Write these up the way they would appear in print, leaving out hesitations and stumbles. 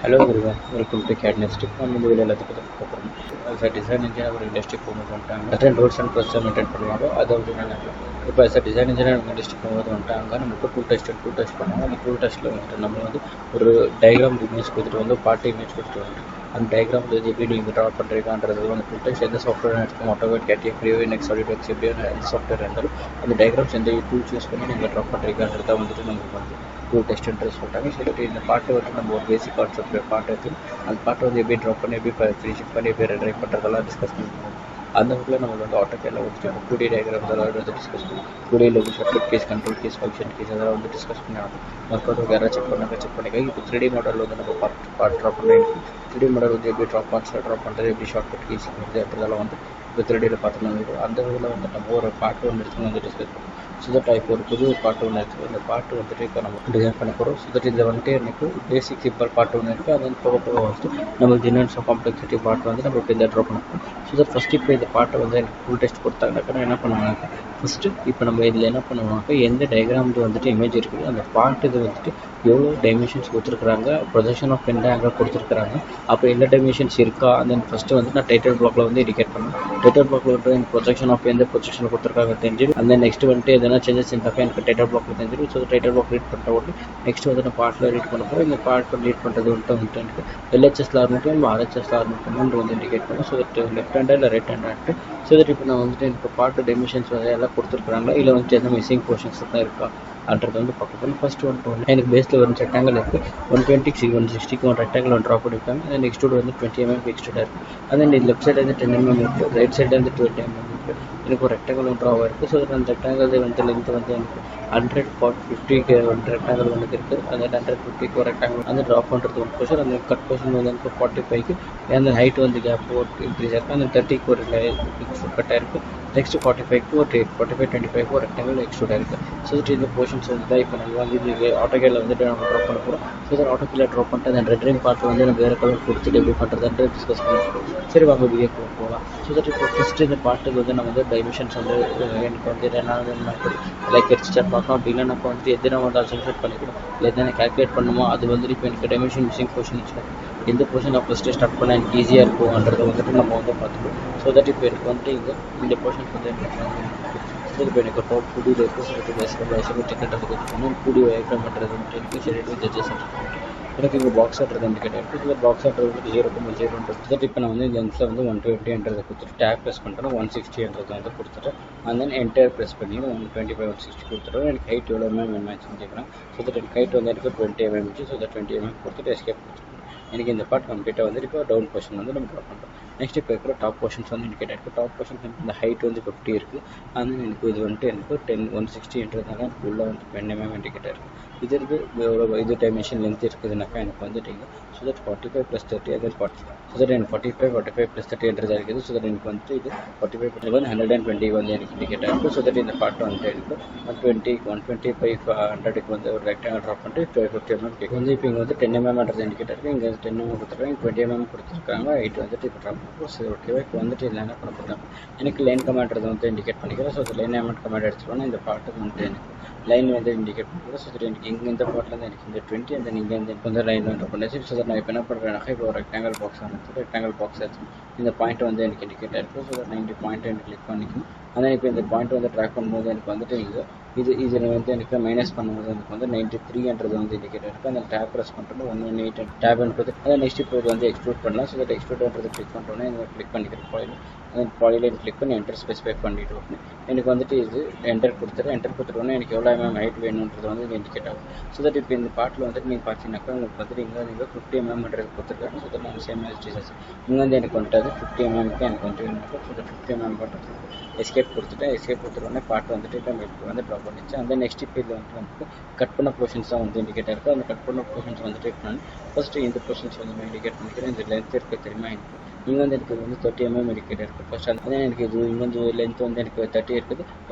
Hello everyone, welcome to CAD NEST. I'm in the as a design engineer ஒரு industry போகும்போது வந்துட்டாங்க attend rules and procedure maintain பண்ணுவாங்க. அதாவது என்னென்னா இப்போ as a design engineer industry போகும்போது வந்துட்டாங்க நமக்கு டூல் டெஸ்ட் பண்ணுவாங்க. அந்த டூல் டெஸ்ட்டில் வந்துட்டு நம்ம வந்து ஒரு டயக்ராம் இமேஜ் கொடுத்துட்டு வந்து பார்ட் இமேஜ் கொடுத்துட்டு வந்து அந்த டயக்ராம் வந்து எப்படி நீங்கள் ட்ரா பண்ணுறீங்கன்றது வந்து டூல் டெஸ்ட் எந்த சாஃப்ட்வேர் எடுத்துக்கோங்க AutoCAD CAD freeway next SolidWorks எப்படியான எந்த சாஃப்ட்வேர் இருந்தாலும் அந்த டயக்ராம்ஸ் எந்த டூல்ஸ் யூஸ் பண்ணி நீங்கள் ட்ரா பண்ணுறீங்கன்றத வந்துட்டு நமக்கு வந்து டூல் டெஸ்ட்டுன்றது சொல்லிட்டாங்க. சொல்லிட்டு இந்த பாட்டை வந்து நம்ம ஒரு பேசிக் கான்செப்ட் பாட்டு எடுத்து அந்த பாட்டை வந்து எப்படி ட்ராப் பண்ணி எப்படி ஃபினிஷிங் பண்ணி எப்படி ரெண்டரிங் பண்ணுறதெல்லாம் டிஸ்கஸ் பண்ணுவோம். அந்த வகையில் நம்ம வந்து AutoCADல வந்துட்டு 2D டயக்ராம்ஸ் அதெல்லாம் வந்து டிஸ்கஸ் பண்ணுவோம். 2D logo shortcut keys control keys function keys அதெல்லாம் வந்து டிஸ்கஸ் பண்ணி ஆகும். மக்கள் யாராவது செக் பண்ணிக்க இப்போ 3D மாடல் வந்து நம்ம பார்ட் ட்ராப் பண்ணி 3D மாடல் வந்து எப்படி ட்ராப் பண்ணுறது எப்படி ஷார்ட்கட் கீஸ் பண்ணுறது அப்படிதெல்லாம் வந்து இப்போ 3Dயில் பார்த்துட்டு அந்த வகையில் வந்து நம்ம ஒரு பாட்டு ஒன்று எடுத்து வந்து டிஸ்கஸ் பண்ணுவோம். ஸோ தட் இப்போ ஒரு புது பாட்டு ஒன்று இருக்குது. அந்த பாட்டு வந்துட்டு இப்போ நம்ம டிசைன் பண்ண போகிறோம். ஸோ தட் இதில் வந்துட்டு எனக்கு பேசிக் சிம்பிள் பாட்டு ஒன்று இருக்குது. அது வந்து போக வந்துட்டு நம்ம ஜெனரல்ஸ் ஆஃப் காம்ப்ளெக்சிட்டி பாட்டு வந்து நம்ம இப்போ இந்த ட்ரா பண்ண ஸோ தட் ஃபஸ்ட்டு இப்போ இந்த பாட்டை வந்து எனக்கு ஃபுல் டெஸ்ட் கொடுத்தாங்கனாக்கா என்ன பண்ணுவாங்க ஃபஸ்ட்டு இப்போ நம்ம இதில் என்ன பண்ணுவாங்க எந்த டயக்ராம் வந்துட்டு இமேஜ் இருக்குது அந்த பாட்டு இது வந்துட்டு எவ்வளோ டைமென்ஷன்ஸ் கொடுத்துருக்குறாங்க ப்ரொஜெக்ஷன் ஆஃப் எந்த ஆங்கிள் கொடுத்துருக்குறாங்க அப்போ எந்த டைமென்ஷன்ஸ் இருக்கா தென் ஃபஸ்ட்டு வந்து நான் டைட்டில் பிளாக்ல வந்து இண்டிகேட் பண்ணேன். டைட்டில் பிளாக்ல வந்து எனக்கு ப்ரொஜெக்ஷன் ஆஃப் எந்த ப்ரொஜெக்ஷன் கொடுத்துருக்காங்க தெரிஞ்சிடும். அந்த நெக்ஸ்ட் வந்துட்டு எதனா சேஞ்சஸ் இருந்தாக்கா எனக்கு டைட்டில் பிளாக்ல தெரிஞ்சிடும். ஸோ டைட்டில் பிளாக் ரீட் பண்ணுற உடனே நெக்ஸ்ட் வந்து நான் பாட்டில் ரீட் பண்ண போகிறேன். இந்த பாட்டு ரீட் பண்ணுறது வந்துட்டு எனக்கு எல்ஹெச்எஸ்ல ஆரம்பிக்கும் நம்ம ஆர்ஹெச்எஸ்ல ஆரம்பிக்கணும்னு வந்து இண்டிகேட் பண்ணேன். ஸோ தட் லெஃப்ட் ஹேண்டா இல்லை ரைட் ஹேண்டான்ட்டு ஸோ தட் இப்போ நான் வந்துட்டு எனக்கு பாட்டு டைமென்ஷன்ஸ் வந்து எல்லாம் கொடுத்துருக்குறாங்களா இல்லை வந்துட்டு எந்த மிஸ்ஸிங் போர்ஷன்ஸ் தான் இருக்கா அப்படின்றது வந்து பார்க்க போகிறோம். ஃபர்ஸ்ட் வந்து எனக்கு பேஸில் ஒரு ரெக்டாங்கிள் இருக்குது 120 160 ஒரு ரெக்டாங்கிள் ஒன்று ட்ரா பண்ணியிருக்காங்க. தென் எக்ஸ்ட்ரூட் வந்து 20 mm எக்ஸ்ட்ரூட் இருக்குது. அதே லெஃப்ட் சைடு வந்து 10 mm இருக்குது, ரைட் சைடு வந்து 20 mm இருக்குது. எனக்கு ஒரு ரெக்டாங்கிள் ஒன்று ட்ராவாக இருக்குது. ஸோ அந்த ரெக்டாங்கிள் வந்து லென்த் வந்து எனக்கு 150 ஒரு ரெக்டாங்கிள் ஒன்று இருக்குது. அந்த 150 ஒரு ரெக்டாங்கிள் அந்த ட்ரா பண்ணுறது ஒரு போர்ஷன். அந்த கட் போர்ஷன் வந்து எனக்கு 45க்கு அந்த ஹைட் வந்து கேப் இன்க்ரீஸ் ஆகிருக்கு. அந்த 30க்கு ஒரு கட்டாக இருக்குது. நெக்ஸ்ட் 45க்கு ஒரு 45 25 ஒரு ரெக்டாங்கிள் எக்ஸ்ட்ரூட் ஆகிருக்கு. ஸோ இந்த போர்ஷன்ஸ் வந்து தான் இப்போ நம்ம வந்து இது AutoCADல வந்துட்டு நம்ம ட்ரா பண்ண போகிறோம். ஸோ இதை AutoCADல ட்ரா பண்ணிட்டு அந்த ரெண்டரிங் பார்ட் வந்து நம்ம வேறு கலர் கொடுத்துட்டு எப்படி பண்ணுறதுன்ட்டு டிஸ்கஸ் பண்ணிருக்கோம். சரி வாங்க வீடியோ போகலாம். ஸோ தட் இப்போ ஃபஸ்ட்டு இந்த பாட்டுக்கு வந்து நம்ம வந்து டைமென்ஷன்ஸ் வந்து எனக்கு வந்து என்ன லைக் எக்ஸ்ட்ரா பார்க்கலாம் அப்படி இல்லைனா வந்து எது வந்து அசன்செட் பண்ணிக்கணும் இல்லை எதனா கால்குலேட் பண்ணுமோ அது வந்துட்டு இப்போ எனக்கு டைமென்ஷன் மிஸ்ஸிங் போர்ஷன் வச்சுக்கோங்க. எந்த போர்ஷன் நான் ஃபஸ்ட்டு ஸ்டார்ட் பண்ணால் எனக்கு ஈஸியாக இருக்கும்ன்றதை வந்துட்டு நம்ம வந்து பார்த்துக்கணும். ஸோ தட் இப்போ எனக்கு வந்துட்டு இந்த போர்ஷன் வந்து இப்போ எனக்கு டாப் புடியில் இருக்குது. ஸோ டிக்கெட் கொடுத்துக்கணும் புடி வயக்கம் பண்ணுறது வந்துட்டு எனக்கு சரி ஜட்ஜஸ் எனக்கு இங்கே பாக்ஸ் ஆட்டுறது இண்டிகேட் இருக்குது. இதில் பாக்ஸ் ஆட்டுறது வந்து 0.0 இப்போ நான் வந்து இந்த லென்ஸில் வந்து 120 கொடுத்துட்டு டேப் ப்ரெஸ் பண்ணுறேன் 160 வந்து கொடுத்துட்டேன். அண்ட் தென் என்டையர் ப்ரெஸ் பண்ணி 125 160 கொடுத்துட்டோம். எனக்கு ஹைட் எவ்வளோ மேட்ச் கேட்குறேன். ஸோ தட் எனக்கு ஹைட் வந்து எனக்கு 20 mm. ஸோ தட் 20 mm கொடுத்துட்டு எஸ்கேப் கொடுத்துருக்கேன். எனக்கு இந்த பார்ட் கம்ப்ளீட்டாக வந்து இப்போ டவுன் போர்ஷன் வந்து நம்ம ட்ரா பண்ணுறோம். நெக்ஸ்ட் இப்போ இருக்கிற டாப் போர்ஷன்ஸ் வந்து இண்டிகேட் இருக்குது. டாப் போர்ஷன் இந்த ஹைட் வந்து 50 இருக்குது. அந்த எனக்கு இது வந்துட்டு எனக்கு 160ன்றதுனால எனக்கு உள்ளே வந்து 10 mm இண்டிகேட் இருக்குது. இது இருக்குது இது டைமென்ஷன் லென்த் இருக்குதுனாக்கா எனக்கு வந்துட்டீங்க. ஸோ தட் 45 + 30 அதே 40 ஸோ தட் எனக்கு 45 + 30 இருக்குது. ஸோ தட் எனக்கு வந்துட்டு இது 45 வந்து 120 வந்து எனக்கு இண்டிகேட் ஆகிருக்கு. ஸோ தட் இந்த பார்ட் வந்துட்டு எனக்கு 125 100க்கு வந்து ஒரு ரெக்டாங்கிள் ட்ராப் பண்ணிட்டு 50 mm கேட்கும். வந்து இப்போ இங்கே வந்து 10 mm இண்டிகேட் இருக்குது. இங்கே 10 mm கொடுத்துருக்காங்க, 20 mm கொடுத்துருக்காங்க. ஹைட் வந்துட்டு இப்போ ட்ராப் பண்ணுறோம். சரி ஓகேவா. இப்போ வந்துட்டு இதில் என்ன பண்ண போகிறாங்க எனக்கு லைன் கமாண்ட்றது வந்து இண்டிகேட் பண்ணிக்கிறேன். ஸோ அது லைன் கமாண்ட் எடுத்துட்டோன்னா இந்த பார்ட்டுக்கு வந்துட்டு எனக்கு லைன் வந்து இண்டிகேட் பண்ணிக்கிறேன். ஸோ தட் எனக்கு இங்கே இந்த பார்ட்லேருந்து எனக்கு இந்த 20 அந்த நீங்கள் வந்து லைன் வந்து பண்ணிச்சு. ஸோ தட் நான் இப்போ என்ன பண்ணுறேன்னாக்கா இப்போ ஒரு ரெக்டாங்கிள் பாக்ஸ் எடுத்து இந்த பாயிண்ட் வந்து எனக்கு இண்டிகேட் ஆகிருக்கு. ஸோ தட் நான் இந்த பாயிண்ட்டை எனக்கு கிளிக் பண்ணிக்கணும். ஆனால் இப்போ இந்த பாயிண்ட் வந்து ட்ராக் பண்ணும்போது எனக்கு வந்துட்டு இதில் வந்து எனக்கு மைனஸ் பண்ணும்போது எனக்கு வந்து 93 வந்து இண்டிகேட் இருக்குது. அந்த டேப் ப்ரெஸ் பண்ணுறது 118 டேப் என்பது அதை நெக்ஸ்ட் இப்போ இது வந்து எக்ஸ்ட்ரூட் பண்ணலாம். ஸோ தட் எக்ஸ்ட்ரூட்ன்றது கிளிக் பண்ணுறோன்னே இந்த கிளிக் பண்ணிக்கிறேன் பாலிலைன் கிளிக் பண்ணி என்டர் ஸ்பெசிஃபை பண்ணிட்டு எனக்கு வந்துட்டு இது என்டர் கொடுத்துட்டோன்னே எனக்கு எவ்வளோ ஹைட் வேணுன்றது வந்து இது இண்டிகேட் ஆகும். ஸோ தட் இப்போ இந்த பாட்டில் வந்துட்டு நீங்கள் பார்த்தீங்கன்னாக்கா உங்களுக்கு வந்துட்டு இங்கே 50 mm கொடுத்துருக்காங்க. ஸோ தட் நான் சேம் ஜீசஸ் இங்கே வந்து எனக்கு வந்துட்டு அது 50 mm எனக்கு வந்துட்டு ஸோ தட் 50 mm பண்ணுறது எஸ்கேப் கொடுத்துட்டோன்னே பாட்டு வந்துட்டு இப்போ வந்து ட்ராப் பண்ணிச்சு. அந்த நெக்ஸ்ட் இப்போ இதில் வந்துட்டு கட் பண்ண போர்ஷன்ஸ் தான் வந்து இண்டிகேட் இருக்குது. அந்த கட் பண்ண போர்ஷன்ஸ் வந்துட்டு இப்போ நான் ஃபஸ்ட்டு இந்த போர்ஷன்ஸ் வந்து இண்டிகேட் பண்ணிக்கிறேன். இந்த லென்த் இருக்குது தெரியுமா எனக்கு இங்கே வந்து எனக்கு வந்து 30 mm இண்டிகேட் இருக்குது. ஃபஸ்ட் அதே எனக்கு இது இங்கே வந்து லென்த் வந்து எனக்கு 30 இருக்குது.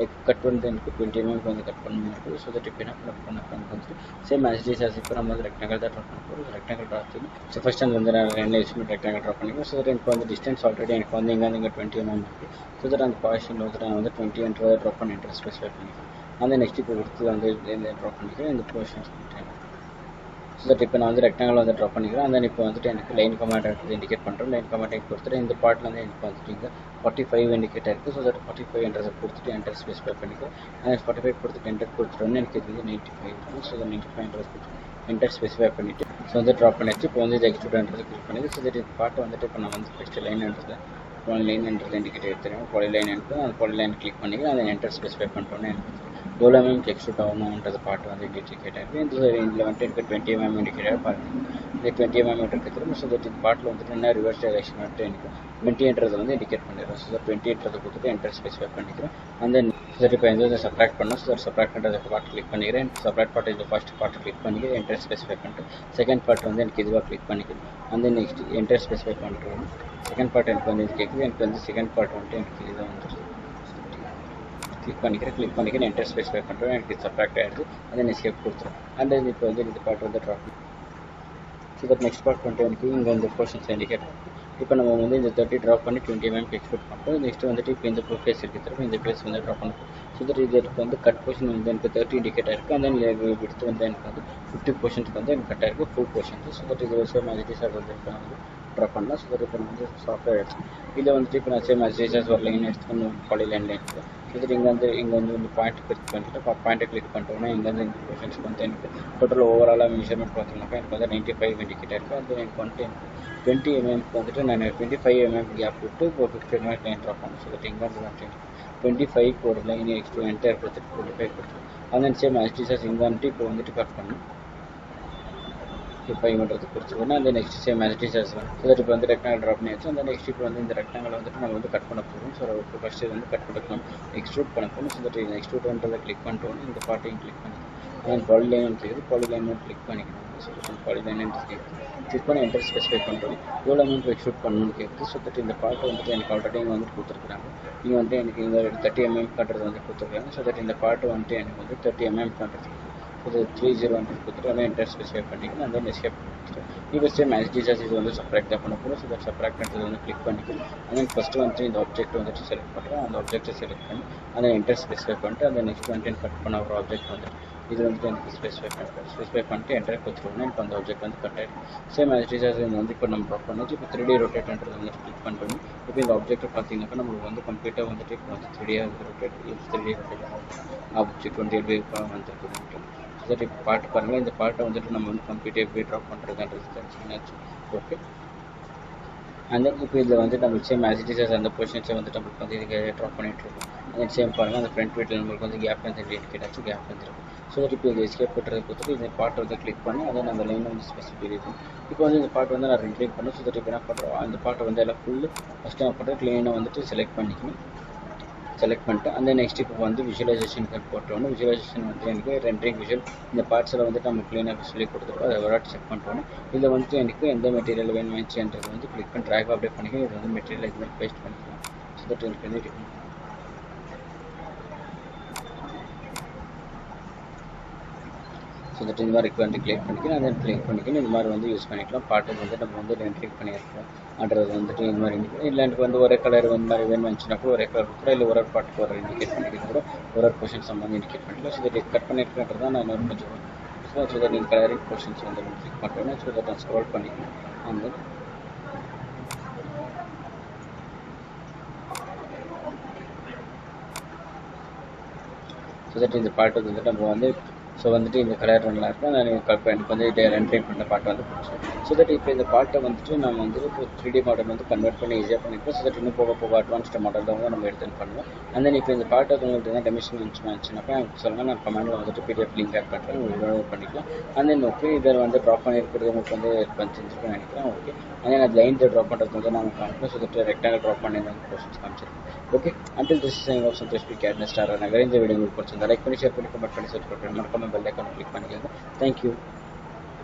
கட் வந்து எனக்கு 20 mm வந்து கட் பண்ண இருக்குது. ஸோ தட் இப்போ என்ன பண்ண வந்துட்டு சேம் ஆஸ் இப்போ நம்ம வந்து ரெக்டாங்கிள் தான் ட்ரா பண்ண போகிறோம். ரெக்டாங்கிள் ட்ரா பண்ணி ஸோ ஃபஸ்ட் அந்த வந்து நான் என்ன யூஸ் பண்ணி ரெக்டாங்கிள் ட்ரா பண்ணிக்கிறேன். ஸோ தட் எனக்கு வந்து டிஸ்டன்ஸ் ஆல்ரெடி எனக்கு வந்து இங்கே 20 mm இருக்குது. ஸோ தட் அந்த பாய்ஷனில் வந்து நான் வந்து 20 ட்ரா பண்ணி இன்ட்ரெஸ்ட் ஸ்பெசிஃபை பண்ணிக்கிறேன். அந்த நெக்ஸ்ட் இப்போ எடுத்து வந்து ட்ரா பண்ணிக்கிறேன் இந்த போர்ஷன்ஸ் பண்ணிட்டேன். ஸோ தட் இப்போ நான் வந்து ரெக்டாங்கிள் வந்து ட்ரா பண்ணிக்கிறேன். அந்த இப்போ வந்துட்டு எனக்கு லைன் கமாண்ட் இண்டிகேட் பண்ணுறோம். லைன் கமாண்ட் கொடுத்துட்டு இந்த பார்ட்டில் வந்து எனக்கு வந்துட்டு இங்கே 45 இண்டிகேட் இருக்குது. ஸோ தட் 45 என்றதை கொடுத்துட்டு என்டர் ஸ்பெசிஃபை பண்ணிக்கிறேன். அந்த 45 கொடுத்துட்டு என்டர் கொடுத்துட்டோன்னே எனக்கு இது வந்து 95 இருக்குது. ஸோ 95 என்றதை கொடுத்து என்டர் ஸ்பெசிஃபை பண்ணிவிட்டு ஸோ வந்து ட்ரா பண்ணிடுச்சு. இப்போ வந்து இது எக்ஸ்ட்ரூட்ன்றது கிளிக் பண்ணிது. ஸோ தட் இந்த பார்ட்டை வந்துட்டு இப்போ நான் வந்து ஃபஸ்ட்டு லைன்ன்றது லைன்ன்றது இண்டிகேட் எடுத்துருவேன். பாலி லைன் எடுத்து அந்த பாலி லைன் கிளிக் பண்ணிக்கிறேன். அதை என்டர் ஸ்பெசிஃபை பண்ணிட்டோன்னே எனக்கு எவ்வளோ எம்எம் எக்ஸ்ட்ரூட் ஆகணுன்றது பார்ட் வந்து இண்டிகேட் ஆகிருக்கு. இந்த இதில் வந்துட்டு எனக்கு 20 mm இண்டிகேட் பாருங்கள். இந்த 20 mm எடுத்துக்கிறோம். ஸோ தட் இந்த பார்ட்டில் வந்துட்டு என்ன ரிவர்ஸ் டைரக்ஷன் வந்துட்டு எனக்கு 20ன்றதை வந்து இண்டிகேட் பண்ணிடுறோம். ஸோ 20ன்றதை கொடுத்துட்டு என்டர் ஸ்பெசிஃபை பண்ணிக்கிறேன். அந்த சரி இப்போ எந்த சப்ராக்ட் பண்ணோம். ஸோ சப்ராக்ட் பண்ணுறது பார்ட் கிளிக் பண்ணிக்கிறேன். சப்ராக்ட் பார்ட் இந்த ஃபர்ஸ்ட் பார்ட் கிளிக் பண்ணிக்கிறேன். என்டர் ஸ்பெசிஃபை பண்ணிட்டு செகண்ட் பார்ட் வந்து எனக்கு இதுவாக கிளிக் பண்ணிக்கிறேன். அந்த நெக்ஸ்ட் என்டர் ஸ்பெசிஃபை பண்ணுறோம். செகண்ட் பார்ட் எனக்கு வந்து இது கேட்குது. எனக்கு வந்து செகண்ட் பார்ட் வந்துட்டு எனக்கு இதுதான் வந்துட்டு கிளிக் பண்ணிக்கிறேன் என்டர் ஸ்பெசிஃபை பண்ணுறோம். எனக்கு சப்ராக்ட் ஆகிடுது. அதை எஸ்கேப் கொடுத்துரும். அந்த இப்போ வந்து இந்த பார்ட் வந்து drop. So that next part வந்துட்டு எனக்கு இங்கே இந்த போர்ஷன்ஸ் இண்டிகேட். இப்போ நம்ம வந்து இந்த 30 ட்ராப் பண்ணி 20 mm எக்ஸ்போர்ட் பண்ணுறோம். நெக்ஸ்ட் வந்துட்டு இப்போ இந்த ஃபேஸ் இருக்குது திரும்ப இந்த ஃபேஸ் வந்து ட்ராப் பண்ணுறோம். ஸோ தட் இது வந்து கட் போர்ஷன் வந்து எனக்கு 30 இண்டிகேட் ஆகிருக்கு. அந்த எடுத்து வந்து எனக்கு வந்து 50 போர்ஷன்ஸ்க்கு வந்து எனக்கு கட் ஆகிருக்கு ஃபுல் போர்ஷன்ஸ். ஸோ தட் இது சேம் மேஜிட்டிஸாக வந்து இப்போ வந்து ட்ரா பண்ணலாம். ஸோ தட் இப்போ வந்து சாஃப்ட்வேர் எடுத்து இதில் வந்துட்டு இப்போ நான் சேம் மேஜிட்டிஸாக ஒரு லைன் எடுத்துக்கணும். பாலி லைன் எடுத்து ஸோ தட் இங்கே வந்து இந்த பாயிண்ட் கிளிக் பண்ணிட்டு பாயிண்ட்டை கிளிக் பண்ணிட்டோம்னா இங்கேருந்து இந்த போர்ஷன்ஸ்க்கு வந்து எனக்கு டோட்டல் ஓவராலாக மெஷர்மெண்ட் பார்த்தோம்னாக்கா எனக்கு வந்து 95 இண்டிகேட் ஆகிருக்கு. அது எனக்கு வந்துட்டு 20 mm வந்துட்டு நான் 25 mm கேப் விட்டு ஒரு 50 mm லைன் ட்ரா பண்ணணும். ஸோ தட் இங்கே வந்து 25 ஒரு லைன் எக்ஸ்ட்ரா என்டர் கொடுத்துட்டு 25 கொடுத்துருவோம். அந்த சேம் மேஜிட்டிஸாக இங்கே வந்துட்டு இப்போ வந்துட்டு கட் பண்ணணும். 500 கொடுத்துருவோம். அந்த நெக்ஸ்ட் சேம் மேஜிட்டிஸாக ஸோ தட் இப்போ வந்து ரெக்டாங்கிள் ட்ரா பண்ணியாச்சு. அந்த நெக்ஸ்ட் இப்போ வந்து இந்த ரெக்டாங்கிள் வந்துட்டு நம்ம வந்து கட் பண்ண போகிறோம். ஸோ இப்போ ஃபஸ்ட்டு வந்து கட் பண்ணணும் எக்ஸ்ட்ரூட் பண்ண போகணும். ஸோ தட் எக்ஸ்ட்ரூட்ன்றதை கிளிக் பண்ணிட்டோம். இந்த பார்ட்டையும் கிளிக் பண்ணி அண்ட் பாலி லைன் இருக்குது. பாலி லைன் கிளிக் பண்ணிக்கணும். ஸோ பாலி லைன் கிளிக் பண்ணி என்டர் ஸ்பெசிஃபை பண்ணுறோம். எவ்வளோ அமௌண்ட் எக்ஸ்ட்ரூட் பண்ணணும்னு கேட்குது. ஸோ தட் இந்த பார்ட்டை வந்துட்டு எனக்கு ஆல்ரெடி இங்கே வந்து கொடுத்துருக்குறாங்க. இங்கே வந்துட்டு எனக்கு இங்கே 30 mm பண்ணுறது வந்து கொடுத்துருக்காங்க. ஸோ தட் இந்த பார்ட்டை வந்துட்டு எனக்கு வந்து 30 mm பண்ணுறது இது 30 கொடுத்துட்டு வந்து என்டர் ஸ்பெசிஃபை பண்ணிக்கணும். அந்த எஸ்கேப் கொடுத்துட்டு இப்போ சேம் மேஜிட்டிஸாக இது வந்து சப்ராக்ட் தான் பண்ண போகிறோம். ஸோ தட் சப்ராக்ட் பண்ணுறது வந்து கிளிக் பண்ணிக்கணும். அந்த ஃபஸ்ட்டு வந்துட்டு இந்த ஆப்ஜெக்ட் வந்துட்டு செலக்ட் பண்ணுறோம். அந்த ஆப்ஜெக்ட்டை செலக்ட் பண்ணி அதை என்டர் ஸ்பெசிஃபை பண்ணிட்டு அந்த நெக்ஸ்ட் வந்துட்டு கட் பண்ண ஒரு ஆப்ஜெக்ட் வந்துட்டு இது வந்துட்டு எனக்கு ஸ்பெசிஃபை பண்ணிட்டு என்டர் கொடுத்துருவோம். எனக்கு அந்த ஆப்ஜெக்ட் வந்து கட் ஆகிடும். சேம் மேஜிட்டிஸாக இது வந்து இப்போ நம்ம ட்ராப் பண்ணி இப்போ 3D ரொட்டேட்ன்றது வந்துட்டு கிளிக் பண்ணிட்டோம். இப்போ இந்த ஆப்ஜெக்ட்டை பார்த்தீங்கன்னாக்கா நம்மளுக்கு வந்து கம்ப்ளீட்டாக வந்துட்டு இப்போ வந்து 3D ரொட்டேட் ஆப்ஜெக்ட் வந்து எப்படி வந்துருக்கு. ஸோ தட் இப்போ பார்ட் பாருங்கள். இந்த பார்ட்டை வந்துட்டு நம்ம வந்து கம்ப்ளீட்டாக எப்படி ட்ராப் பண்ணுறதுன்றது தெரிஞ்சுக்கினாச்சு. ஓகே அந்த இப்போ இதில் வந்து நம்மளுக்கு சேம் மேஜிட்டிஸாக அந்த பொசிஷன்ஸை வந்து நம்மளுக்கு வந்து இதுக்கு ட்ராப் பண்ணிட்டு இருக்கோம். அந்த சேம் பாருங்கள் அந்த ஃப்ரண்ட் வீட்டில் நம்மளுக்கு வந்து கேப் வந்து இண்டிகேட் ஆச்சு. கேப் வந்துருக்கும். ஸோ தட் இப்போ இது எஸ்கேப் பண்ணுறது கொடுத்துட்டு இந்த பார்ட் வந்து கிளிக் பண்ணி அதை நம்ம லைன் வந்து ஸ்பெசிஃபை இருக்கும். இப்போ வந்து இந்த பார்ட் வந்து நான் ரெண்ட்ரிங் பண்ணேன். ஸோ தட் இப்போ என்ன பண்ணுறோம் அந்த பார்ட்டை வந்து எல்லாம் ஃபுல்லு ஃபஸ்ட்டு என்ன பண்ணுறோம் க்ளீனாக வந்துட்டு செலக்ட் பண்ணிக்கணும். செலக்ட் பண்ணிட்டு அந்த நெக்ஸ்ட் இப்போ வந்து விஷுவலைசேஷனுக்கு போட்டோன்னு விஷுவலைசேஷன் வந்து எனக்கு ரெண்டரிங் விஷுவல் இந்த பார்ட்ஸில் வந்துட்டு நம்ம க்ளீனாக சொல்லி கொடுத்துருக்கோம். அதை ஒரு செக் பண்ணிட்டோன்னு இதில் வந்துட்டு எனக்கு எந்த மெட்டீரியல் வேணுச்சுன்றது வந்து கிளிக் பண்ணி ட்ராக் அப்டே பண்ணிக்கலாம். இது வந்து மெட்டீரியல் இது மாதிரி பேஸ்ட் பண்ணிக்கலாம். ஸோ தட் எனக்கு வந்து ஸோ தட் இந்த மாதிரி வந்து கிளிக் பண்ணிக்கலாம். அதை கிளிக் பண்ணிக்கணும். இந்த மாதிரி வந்து யூஸ் பண்ணிக்கலாம். பாட்டு வந்து நம்ம வந்து ரெண்ட்ரிங் பண்ணியிருக்கோம். அன்றது வந்துட்டு இந்த மாதிரி இண்டிகேட் இல்லை எனக்கு வந்து ஒரே கலர் இந்த மாதிரி வேணுச்சுன்னா கூட ஒரே கலர் கூட இல்லை ஒரு பாட்டுக்கு ஒரு இண்டிகேட் பண்ணிக்கிறது கூட ஒரு பொசிஷன்ஸ் நம்ம வந்து இண்டிகேட் பண்ணிக்கலாம். ஸோ தட் கட் பண்ணியிருக்கேன்றது தான் நான் இன்னொரு கொஞ்சம் ஸோ தட் நீங்கள் கலரிங் பொசிஷன்ஸ் வந்து கிளிக் பண்ணுறேன்னா ஸோ தட் நான் ஸ்க்ரோல் பண்ணிக்கலாம். அந்த ஸோ தட் இந்த பாட்டு வந்துட்டு நம்ம வந்து ஸோ வந்துட்டு இந்த கலர் நல்லா இருக்கும். நான் எனக்கு வந்து ரெண்ட்ரிங் பண்ண பாட்டை வந்து பிடிச்சோம். ஸோ தட் இப்போ இந்த பாட்டை வந்துட்டு நம்ம வந்து இப்போ 3D மாடல் வந்து கன்வெர்ட் பண்ணி ஈஸியாக பண்ணிக்கலாம். ஸோ தட் இன்னும் போக போக அட்வான்ஸ்டு மாடல் தான் நம்ம எடுத்து பண்ணுவோம். அந்த இப்போ இந்த பாட்டை உங்களுக்கு என்ன டெமிஷன் வந்துச்சுனாக்கா எனக்கு சொல்லுங்கள். நான் கமெண்டில் வந்துட்டு PDF லிங்க் ஆட் பண்ணுறேன். உங்களுக்கு டவுன்லோட் பண்ணிக்கலாம். அந்த ஓகே இதில் வந்து ட்ராப் பண்ணியிருக்கிறது உங்களுக்கு வந்து தெரிஞ்சிருக்குன்னு நினைக்கிறேன். ஓகே அதே நான் லைன் ட்ராப் பண்ணுறது வந்து நான் காமிக்கிறேன். ஸோ தட் ரெக்டாங்கல் ட்ராப் பண்ணி கொஸ்டின்ஸ் காமிச்சிருக்கேன். Okay until this is signing off Santhosh CAD NEST Nagar. இந்த வீடியோ உங்களுக்கு பிடிச்சிருந்தா லைக் பண்ணி ஷேர் பண்ணி கமெண்ட் பண்ணி சப்ஸ்கிரைப் பண்ணி மறக்காம பெல் ஐக்கான் கிளிக் பண்ணிக்கோங்க. தேங்க்யூ.